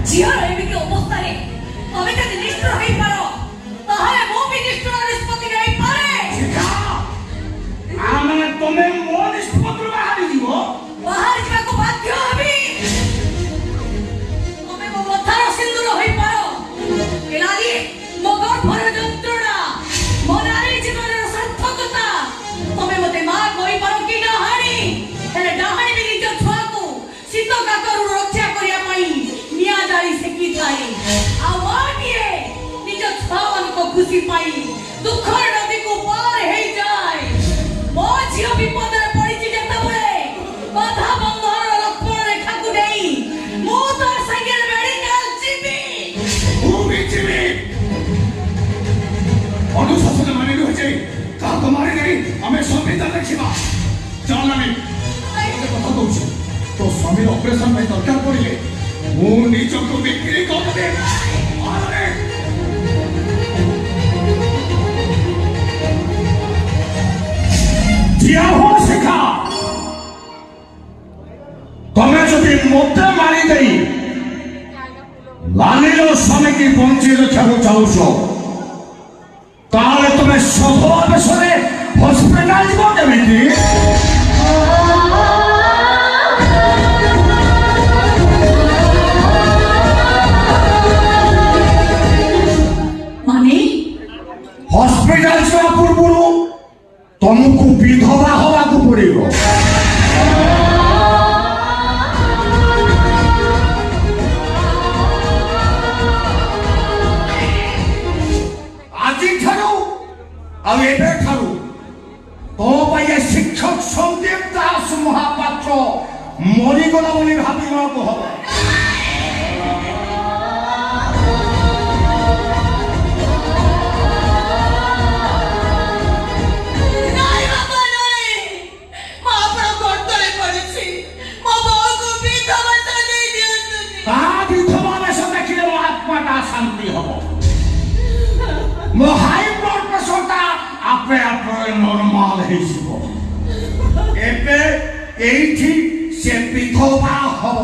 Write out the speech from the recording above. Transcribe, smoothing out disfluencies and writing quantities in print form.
ଝିଅର ଏମିତି ଅବସ୍ଥାରେ ତମେ ଯଦି ନିଷ୍ଠୁର ହେଇପାର ତାହେଲେ ମୁଁ ବି ନିଷ୍ଠୁର ନିଷ୍ପତ୍ତି ନେଇପାରେ। ମାନେ ତମେ ମୋ ନିଷ୍ପତ୍ତିରୁ ବାହାରି ଯିବ? ବାହାରି ଯିବାକୁ ବାଧ୍ୟ ହେବି। ତମେ ମୋ ମଥାର ସିନ୍ଦୁର ହୋଇପାର, ହେଲାନି ମୋ ଗର୍ଭର ଯନ୍ତ୍ରଣା, ମୋ ନାରୀ ଜୀବନର ସାର୍ଥକତା ତମେ ମତେ ମା କହିପାର କି ଡାହାଣୀ। ହେଲେ ଡାହାଣୀ ବି ନିଜ ଛୁଆକୁ ଶୀତ କାକରରୁ ରକ୍ଷା କରିବା ପାଇଁ ନିଆଁ ଜାଳି ସେକିଥାଏ। ଆଉ ମାଟିଏ ନିଜ ଛୁଆମାନଙ୍କ ଖୁସି ପାଇଁ ଦୁଃଖର ନଦୀକୁ ପାର ହେଇଯାଏ। ମୋ ଝିଅ ବିପଦରେ ପଡ଼ିଛି ଯେତେବେଳେ ବାଧା ବନ୍ଧନର ଲକ୍ଷ୍ମଣ ରେଖାକୁ ନେଇ ମୁଁ ତାର ସାଙ୍ଗରେ ମେଡିକାଲ ଯିବି। ମୁଁ ବି ଯିବି। ଅନୁଶାସନ ମାନି ରହିଛି, କାହାକୁ ମାରି ନେଇ ଆମେ ସମ୍ବିଧାନ ଦେଖିବା। ଚାଲ ଆମେ କଥା କହୁଛୁ, ତୋ ସ୍ୱାମୀର ଅପରେସନ ପାଇଁ ଦରକାର ପଡ଼ିଲେ ମୁଁ ନିଜକୁ ବିକ୍ରି କରିଦେବି। ଠିଆ ହୁଅ ଶିଖା। ତମେ ଯଦି ମୋତେ ମାରି ଦେଇ ଲାଲିର ସ୍ୱାମୀକି ବଞ୍ଚି ରଖିବାକୁ ଚାହୁଁଛ ତାହେଲେ ତମେ ଶବ ଆବେଶରେ ହସ୍ପିଟାଲ ଯିବ କେମିତି? ମାନେ ହସ୍ପିଟାଲ ଯିବା ପୂର୍ବରୁ ତମକୁ ବିଧବା ହବାକୁ ପଡ଼ିବ। ଆଜିଠାରୁ ଆଉ ଏବେଠାରୁ ତୋ ପାଇଁ ଶିକ୍ଷକ ସନ୍ଦୀପ ଦାସ ମହାପାତ୍ର ମରିଗଲା ବୋଲି ଭାବିବାକୁ ହବ। শান্তি হব। ମୋ ହାଇ ବ୍ଲଡ ପ୍ରେସରଟା ଆପେ ଆପେ ନର୍ମାଲ ହେଇଯିବ। ଏବେ ଏଇଠି ସେ ବିଧବା ହବ।